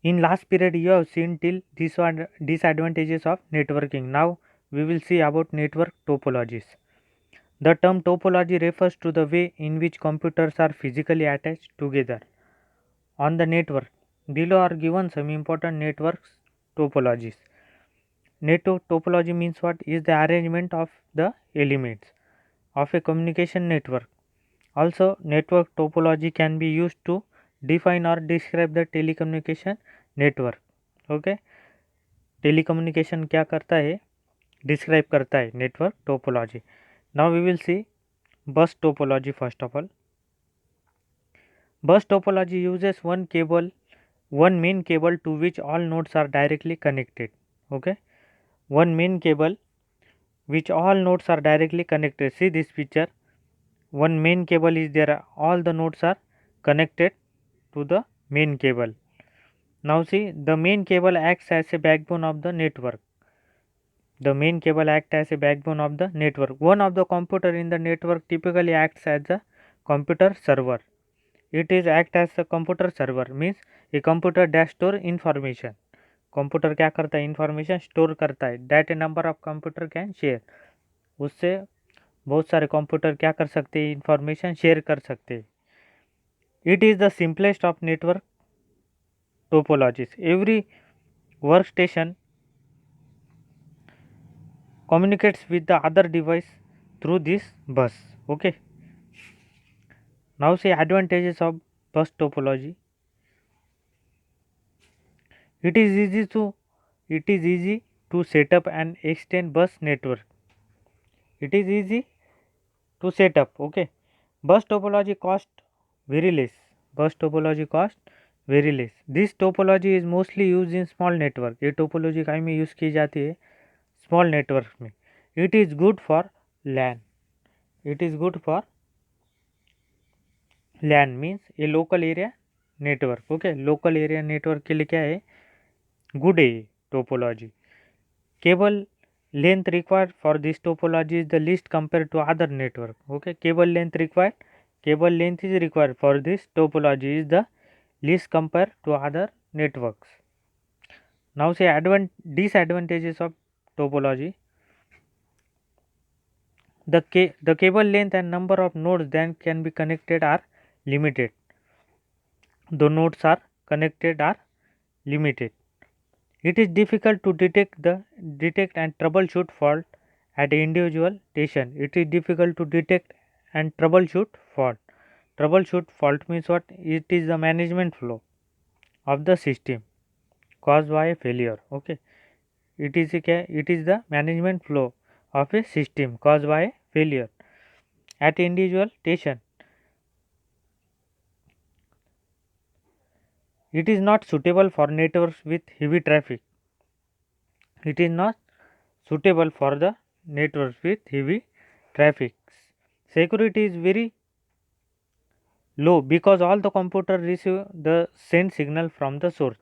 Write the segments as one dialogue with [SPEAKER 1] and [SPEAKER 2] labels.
[SPEAKER 1] In last period you have seen till disadvantages of networking. Now we will see about network topologies. The term topology refers to the way in which computers are physically attached together on the network. Below are given some important network topologies. Network topology means what is the arrangement of the elements of a communication network. Also, network topology can be used to define or describe the telecommunication network. Okay, telecommunication क्या करता है, describe करता है network topology. Now we will see bus topology. First of all, bus topology uses one main cable to which all nodes are directly connected. Okay, one main cable which all nodes are directly connected. See this picture, one main cable is there, all the nodes are connected to the main cable. Now see, the main cable acts as a backbone of the network. The main cable acts as a backbone of the network. One of the computer in the network typically acts as a computer server. It is act as a computer server means a computer that store information. Computer क्या करता है, information store करता है. That A number of computer can share. उससे बहुत सारे computer क्या कर सकते हैं, इंफॉर्मेशन शेयर कर सकते हैं. It is the simplest of network topologies. Every work station communicates with the other device through this bus. Okay, now see advantages of bus topology. It is easy to set up and extend bus network. It is easy to set up. Okay, bus topology cost very less. Bus topology cost very less. This topology is mostly used in small network. ये topology कहीं में use की जाती है small network में. It is good for LAN. It is good for LAN means a local area network. Okay, local area network के लिए क्या है, good है topology. Cable length required for this topology is the least compared to other network. Okay, cable length is required for this topology is the least compared to other networks. Now say disadvantages of topology. The cable length and number of nodes that can be connected are limited. The nodes are connected are limited. It is difficult to detect and troubleshoot fault at individual station. It is difficult to detect and troubleshoot fault. Troubleshoot fault means what? It is the management flow of the system caused by a failure. Okay, it is the management flow of a system caused by a failure at individual station. It is not suitable for networks with heavy traffic. It is not suitable for the networks with heavy traffic. Security is very low because all the computer receive the send signal from the source.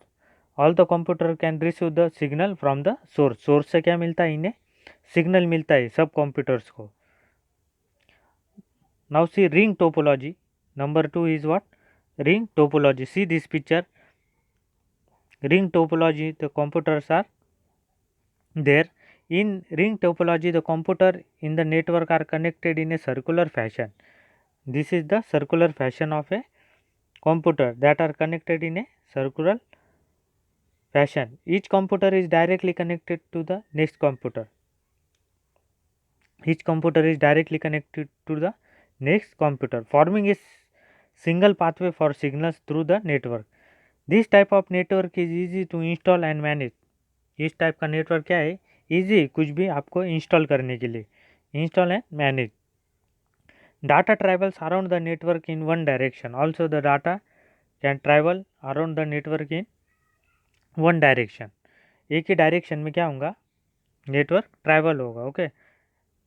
[SPEAKER 1] All the computer can receive the signal from the source. Source से क्या मिलता है, इन्हें signal मिलता है सब computers को. Now see ring topology. Number 2 is what? Ring topology. See this picture. Ring topology, the computers are there. In ring topology, the computer in the network are connected in a circular fashion. This is the circular fashion of a computer that are connected in a circular fashion. Each computer is directly connected to the next computer. Each computer is directly connected to the next computer, forming a single pathway for signals through the network. This type of network is easy to install and manage. इस type का network क्या है, easy कुछ भी आपको install करने के लिए, install and manage. Data travels around the network in one direction. Also the data can travel around the network in one direction. एक ही डायरेक्शन में क्या होगा, नेटवर्क ट्रैवल होगा. Okay,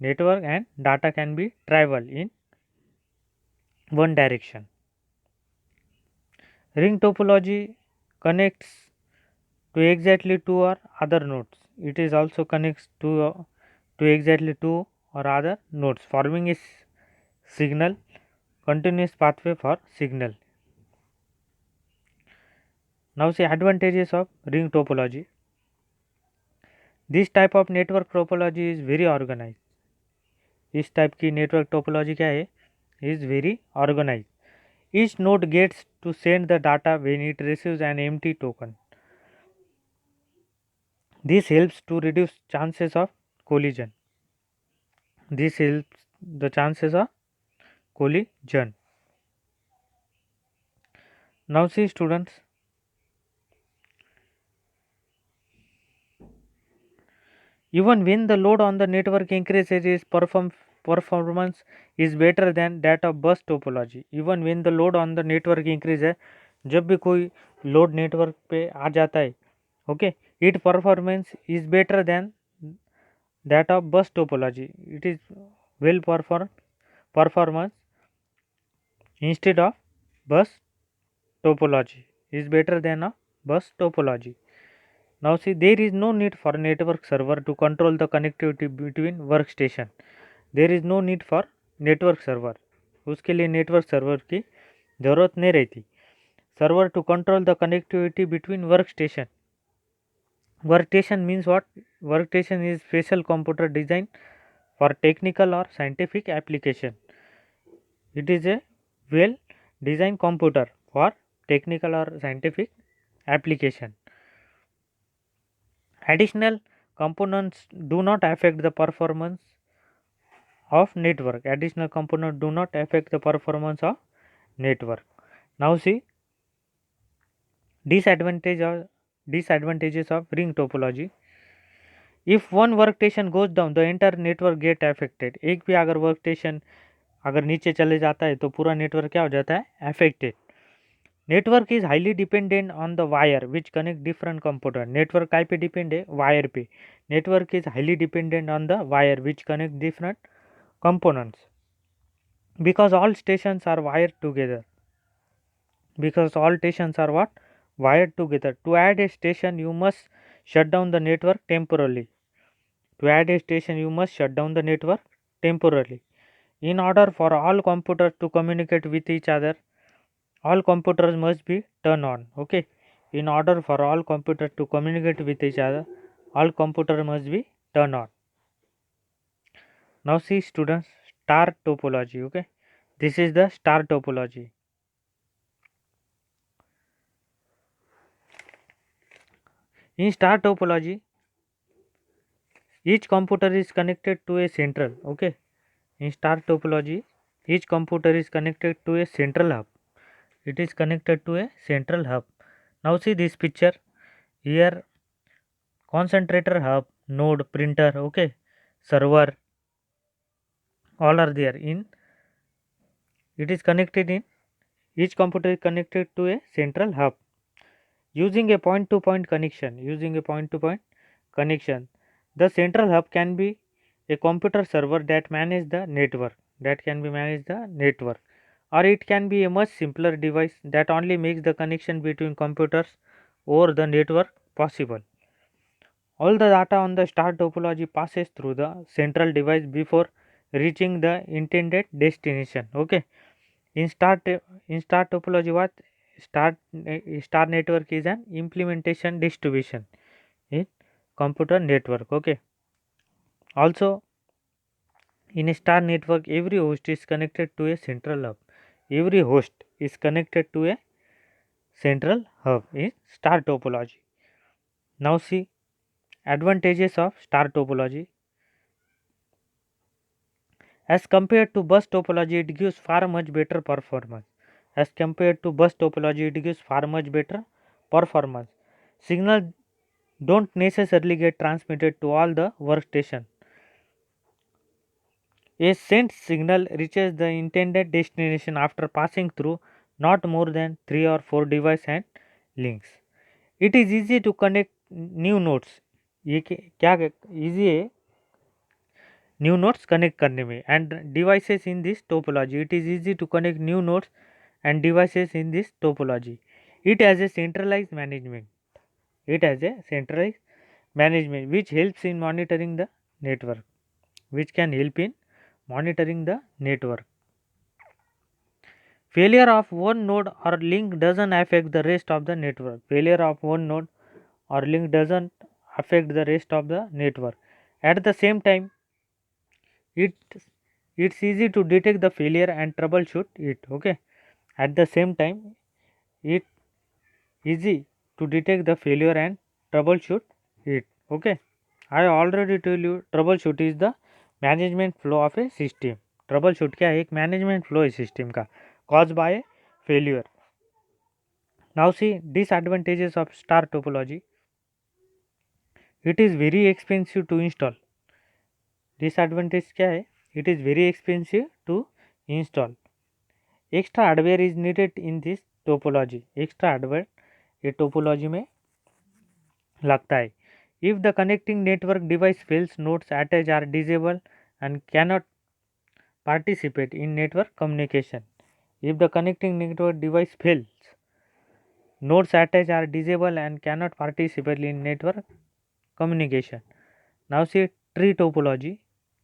[SPEAKER 1] network and data can be travel in one direction. Ring topology connects to exactly two or other nodes. It is also connects to exactly two or other nodes, forming a continuous pathway for signal. Now see advantages of ring topology. This type of network topology is very organized. इस type की network topology क्या है, is very organise. Each node gets to send the data when it receives an empty token. This helps to reduce chances of collision. This helps the chances of collision. Now see students, even when the load on the network increases, its performance is better than that of bus topology. Even when the load on the network increases, जब भी कोई load network पे आ जाता है, okay, its performance is better than that of bus topology. It is well performance instead of bus topology is better than a bus topology. Now see, there is no need for network server to control the connectivity between workstation. There is no need for network server. उसके लिए network server की ज़रूरत नहीं रहती. Server to control the connectivity between workstation. Workstation means what? Workstation is special computer designed for technical or scientific application. It is a well designed computer for technical or scientific application. Additional components do not affect the performance of network. Additional components do not affect the performance of network. Now see disadvantages of ring topology. If one workstation goes down, the entire network get affected. एक भी अगर workstation अगर नीचे चले जाता है तो पूरा नेटवर्क क्या हो जाता है, affected. Network is highly dependent on the wire which connect different computer. Network काय पे डिपेंड है, वायर पे. Network is highly dependent on the wire which connect different components because all stations are wired together. Because all stations are what, wired together. To add a station you must shut down the network temporarily. To add a station you must shut down the network temporarily. In order for all computers to communicate with each other, all computers must be turned on. Okay, in order for all computers to communicate with each other, all computers must be turned on. Now see students, star topology. Okay, this is the star topology. In star topology, each computer is connected to a central. Okay, in star topology, each computer is connected to a central hub. It is connected to a central hub. Now see this picture. Here concentrator hub, node, printer, okay, server, all are there. In it is connected in, each computer is connected to a central hub using a point to point connection. Using a point to point connection, the central hub can be a computer server that manage the network, that can be manage the network, or it can be a much simpler device that only makes the connection between computers over the network possible. All the data on the star topology passes through the central device before reaching the intended destination. Okay, in star topology, what star network is an implementation distribution in computer network. Okay, also in a star network, every host is connected to a central hub. Every host is connected to a central hub in star topology. Now see advantages of star topology. As compared to bus topology, it gives far much better performance. As compared to bus topology, it gives far much better performance. Signal don't necessarily get transmitted to all the workstation. A sent signal reaches the intended destination after passing through not more than 3 or 4 devices and links. It is easy to connect new nodes. ये क्या easy है new nodes connect करने में. And devices in this topology, it is easy to connect new nodes and devices in this topology. It has a centralise management. It has a centralized management which helps in monitoring the network, which can help in monitoring the network. Failure of one node or link doesn't affect the rest of the network. Failure of one node or link doesn't affect the rest of the network. At the same time, it it's easy to detect the failure and troubleshoot it. Okay. At the same time, it easy to detect the failure and troubleshoot it. Okay. I already told you troubleshoot is the management flow of a system. Troubleshoot क्या है? एक management flow है system का caused by a failure. Now see disadvantages of star topology. It is very expensive to install. Disadvantage क्या है? It is very expensive to install. Extra hardware is needed in this topology. Extra hardware ये topology में लगता है. If the connecting network device fails, nodes attached are disabled and cannot participate in network communication. If the connecting network device fails, nodes attached are disabled and cannot participate in network communication. Now see tree topology.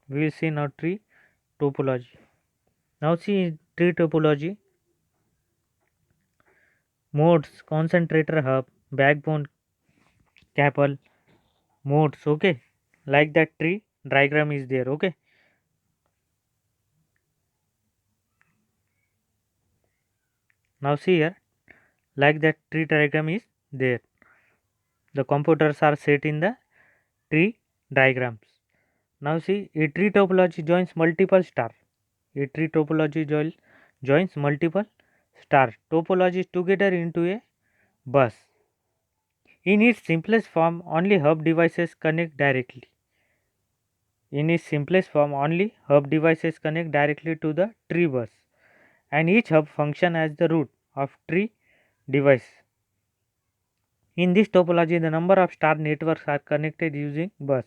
[SPEAKER 1] We will see now tree topology. Now see tree topology. Modes, concentrator hub, backbone couple, modes. Okay, like that tree diagram is there. Okay. Now see here, like that tree diagram is there. The computers are set in the tree diagrams. Now see a tree topology joins multiple stars. A tree topology joins multiple star topologies together into a bus. In its simplest form, only hub devices connect directly. In its simplest form, only hub devices connect directly to the tree bus, and each hub function as the root of tree device. In this topology, the number of star networks are connected using bus.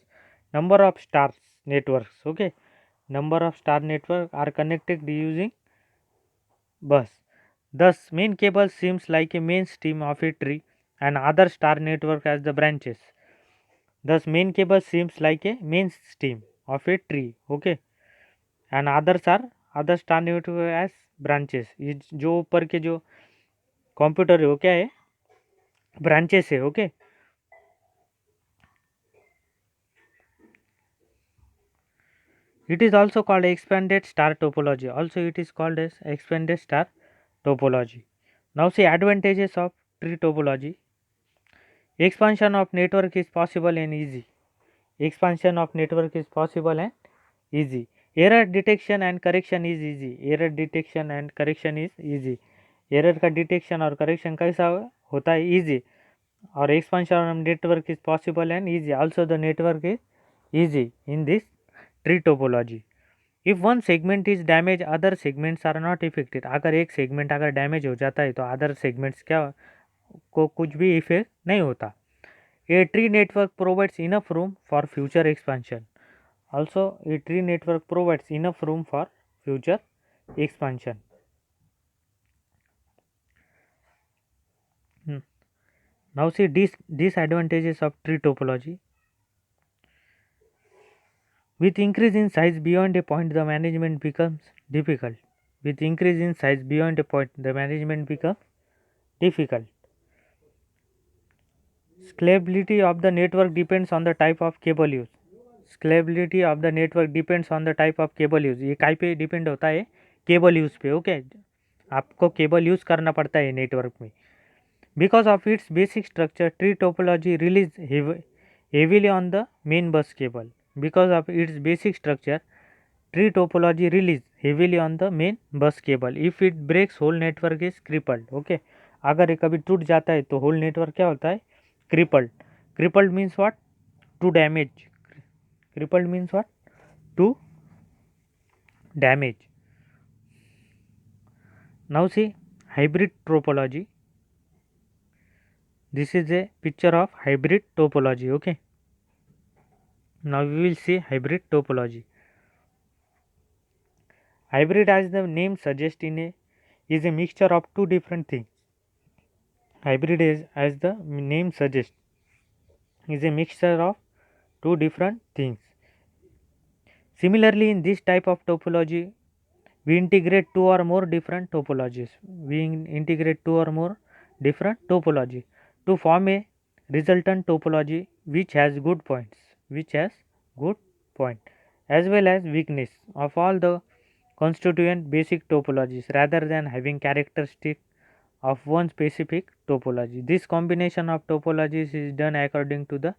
[SPEAKER 1] Number of stars networks, okay. Number of star networks are connected using bus. Thus, main cable seems like a main stem of a tree and other star network as the branches. Thus, main cable seems like a main stem of a tree, okay. And others are other star network as branches. ये जो ऊपर के जो computer है वो क्या है? Branches है, okay. It is also called expanded star topology. Also, it is called as expanded star topology. Now, see advantages of tree topology. Expansion of network is possible and easy. Expansion of network is possible and easy. Error detection and correction is easy. Error detection and correction is easy. Error का detection और correction कैसा होता है? Easy. Or expansion of network is possible and easy. Also, the network is easy in this tree topology. If one segment is damaged, other segments are not affected. अगर एक segment अगर damage हो जाता है तो other segments क्या को कुछ भी इफेक्ट नहीं होता. A tree network provides enough room for future expansion. Also, a tree network provides enough room for future expansion. Now see disadvantages of tree topology. With increase in size beyond a point, the management becomes difficult. With increase in size beyond a point, the management becomes difficult. Scalability of the network depends on the type of cable use. Scalability of the network depends on the type of cable use. ये काय पे depend होता है? Cable use पे, okay. आपको cable use करना पड़ता है नेटवर्क में. Because of its basic structure, tree topology relies heavily on the main bus cable. Because of its basic structure, tree topology relies heavily on the main bus cable. If it breaks, whole network is crippled. Okay. अगर ये कभी टूट जाता है तो whole network क्या होता है? Crippled. Crippled means what? To damage. Crippled means what? To damage. Now see hybrid topology. This is a picture of hybrid topology. Okay. Now we will see hybrid topology. Hybrid, as the name suggests, is a mixture of two different things. Hybrid is, as the name suggests, is a mixture of two different things. Similarly, in this type of topology, We integrate two or more different topologies. We integrate two or more different topology to form a resultant topology which has good points, which has good point as well as weakness of all the constituent basic topologies rather than having characteristic of one specific topology. This combination of topologies is done according to the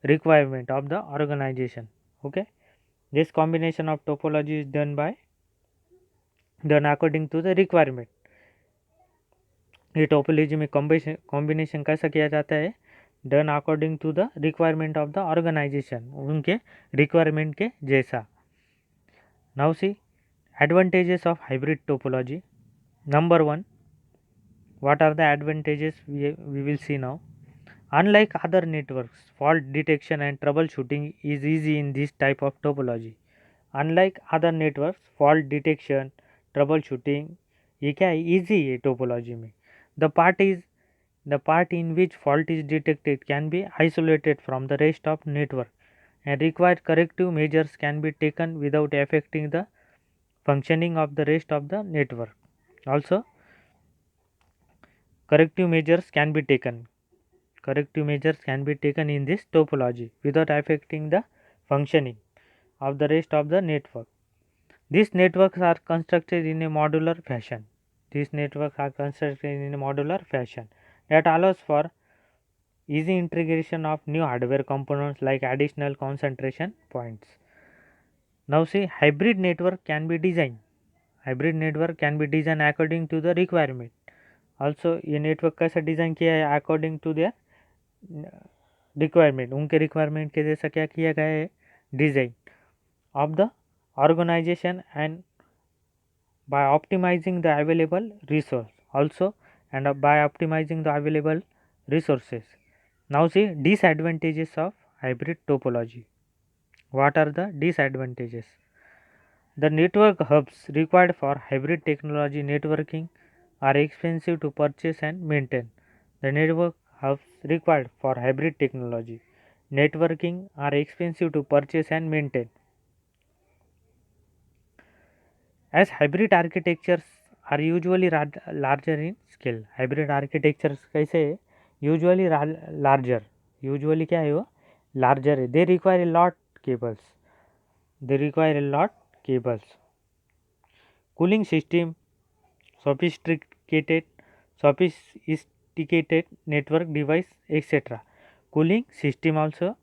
[SPEAKER 1] requirement of the organization. Okay, this combination of topology is done according to the requirement. ये topology में combination कैसा किया जाता है? Done according to the requirement of the organisation, उनके requirement के जैसा. Now see advantages of hybrid topology. Number 1, what are the advantages we will see now. Unlike other networks, fault detection and troubleshooting is easy in this type of topology. Unlike other networks, fault detection, troubleshooting ये क्या है? easy है topology में. The part in which fault is detected can be isolated from the rest of network and required corrective measures can be taken without affecting the functioning of the rest of the network. Also, corrective measures can be taken in this topology without affecting the functioning of the rest of the network. These networks are constructed in a modular fashion. That allows for easy integration of new hardware components like additional concentration points. Now see, hybrid network can be designed according to the requirement. Also ये network कैसा design किया है? According to their requirement, उनके requirement के जैसा क्या किया गया है? Design of the organisation and by optimizing the available resource also and by optimizing the available resources. Now see disadvantages of hybrid topology. What are the disadvantages? The network hubs required for hybrid technology networking are expensive to purchase and maintain. The network hubs required for hybrid technology networking are expensive to purchase and maintain. As hybrid architectures are usually larger in scale. Hybrid architectures कैसे है? Usually larger. Usually क्या है वो? Larger है. They require a lot cables. Cooling system, sophisticated network device, etc. Cooling system also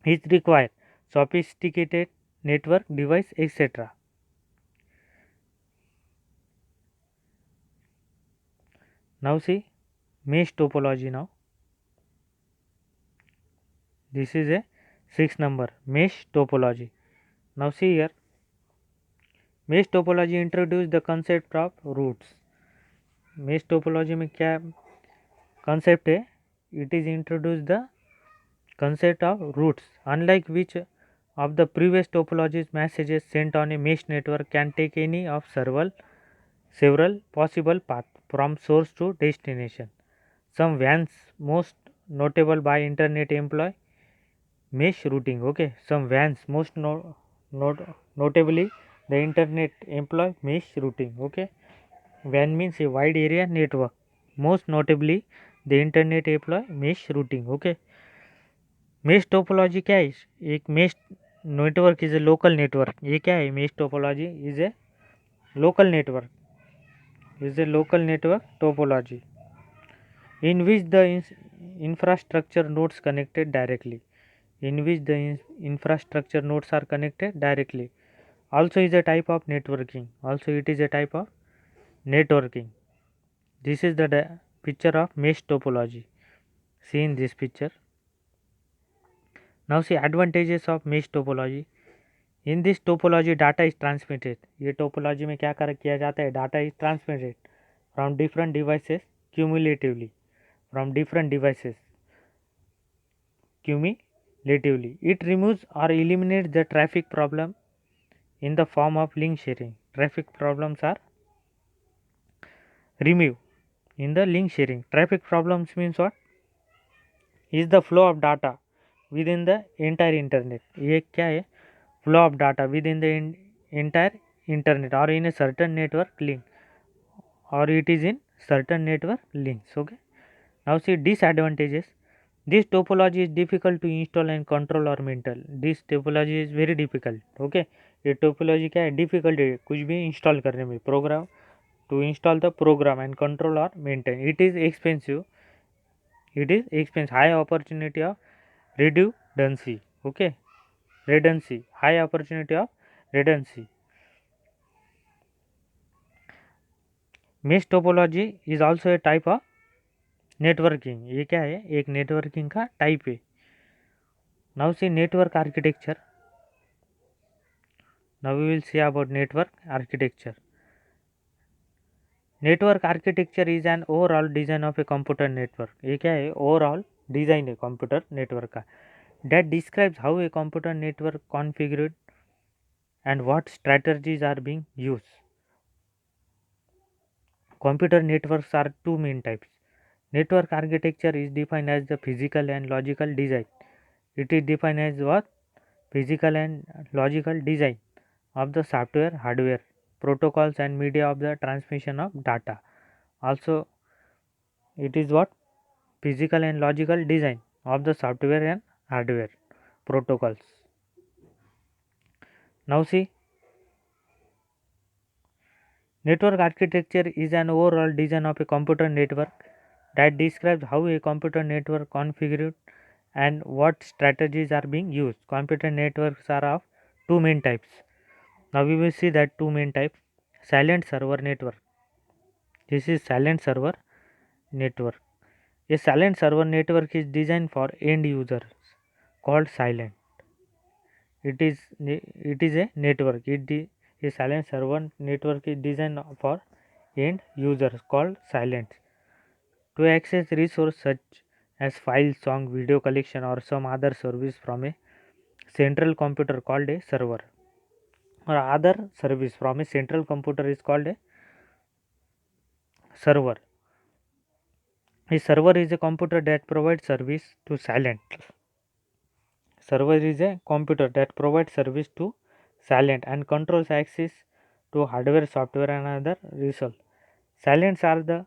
[SPEAKER 1] is required. Sophisticated network device, etc. Now see mesh topology. Now this is a 6 number mesh topology. Now see here, mesh topology introduced the concept of roots. Mesh topology में क्या concept है? It is introduced the concept of roots. Unlike which of the previous topologies, messages sent on a mesh network can take any of several possible paths from source to destination. Some VANs most notable by internet employ mesh routing. Okay, some VANs most notably the internet employ mesh routing. Okay, WAN means a wide area network. Most notably the internet employ mesh routing. Okay, mesh topology क्या है? एक mesh network is a local network. ये क्या है? mesh topology is a local network topology in which the infrastructure nodes connected directly. Infrastructure nodes are connected directly. Also is a type of networking. This is the picture of mesh topology. See in this picture. Now see advantages of mesh topology. In this topology data is transmitted. ये topology में क्या किया जाता है? Data is transmitted from different devices cumulatively. It removes or eliminates the traffic problem in the form of link sharing. Traffic problems are removed in the link sharing. Traffic problems means what? Is the flow of data within the entire internet. ये क्या है? Flow of data within the entire internet or in a certain network link, or it is in certain network links. Okay, now see disadvantages. This topology is difficult to install and control or maintain. This topology is very difficult. Okay, ये topology क्या है, difficult है कुछ भी install करने में, programme to install the program and control or maintain. It is expensive. It is expensive. High opportunity of redundancy. Okay, redundancy. High opportunity of redundancy. Mesh topology is also a type of networking. ये क्या है, एक networking का type है. Now see network architecture. Now we will see about network architecture. Network architecture is an overall design of a computer network. ये क्या है, overall design है कंप्यूटर नेटवर्क का. That describes how a computer network configured and what strategies are being use. Computer networks are two main types. Network architecture is defined as the physical and logical design. It is defined as what, physical and logical design of the software, hardware, protocols and media of the transmission of data. Also it is what, physical and logical design of the software and hardware protocols. Now see, network architecture is an overall design of a computer network that describes how a computer network configured and what strategies are being used. Computer networks are of two main types. Now we will see that two main types. Silent server network. This is silent server network. A silent server network is designed for end users called silent. It is a network. A silent server network is designed for end users called silent to access resources such as files, song, video collection or some other service from a central computer called a server, or other service from a central computer is called a server. A server is a computer that provides service to silent. Server is a computer that provides service to silent and controls access to hardware, software and other resources. Silents are the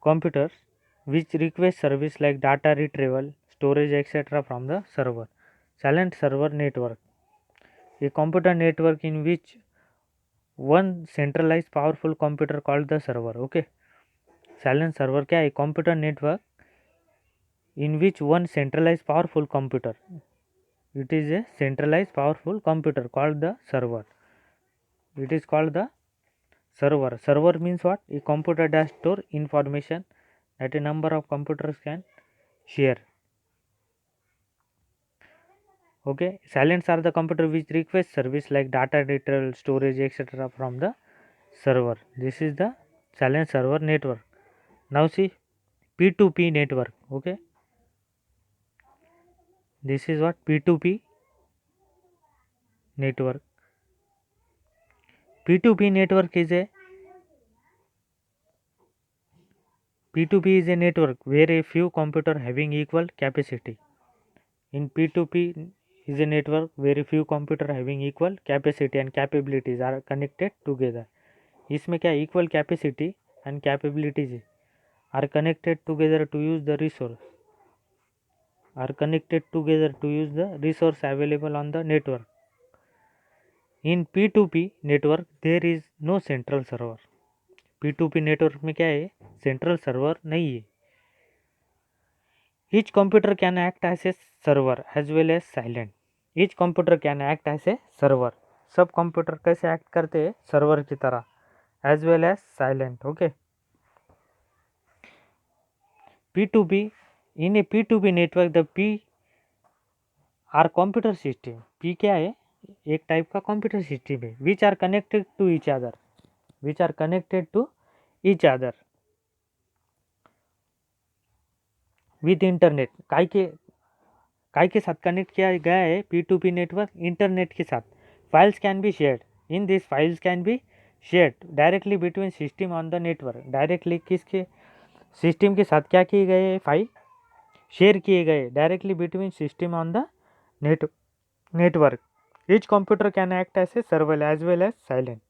[SPEAKER 1] computers which request service like data retrieval, storage etc. from the server. Silent server network. A computer network in which one centralized powerful computer called the server. Okay. Silent server क्या है, computer network in which one centralized powerful computer, it is a centralized powerful computer called the server. It is called the server. Server means what, a computer that store information that a number of computers can share. Okay, silents are the computer which request service like data retrieval, storage etc. from the server. This is the silent server network. Now see P2P network. Okay, this is what P2P network. P2P network is a P2P is a network where a few computers having equal capacity. In P2P is a network where a few computers having equal capacity and capabilities are connected together. इसमें क्या, equal capacity and capabilities are connected together to use the resource available on the network. In P2P network there is no central server. P2P network में क्या है, central server नहीं है. Each computer can act as a server as well as silent. Each computer can act as a server. सब computer कैसे act करते हैं, server की तरह, as well as silent. Okay. P2P, in a P2P network the P are computer system. P क्या है, एक type का कंप्यूटर सिस्टम है, which are connected to each other. Which are connected to each other with internet. काय के साथ connect किया गया है P2P नेटवर्क, इंटरनेट के साथ. Files can be shared. In this files can be shared directly between system on the network. Directly किसके system के साथ क्या किए गए, फाइल शेयर किए गए directly between system on the network. Each computer can act as a server as well as silent.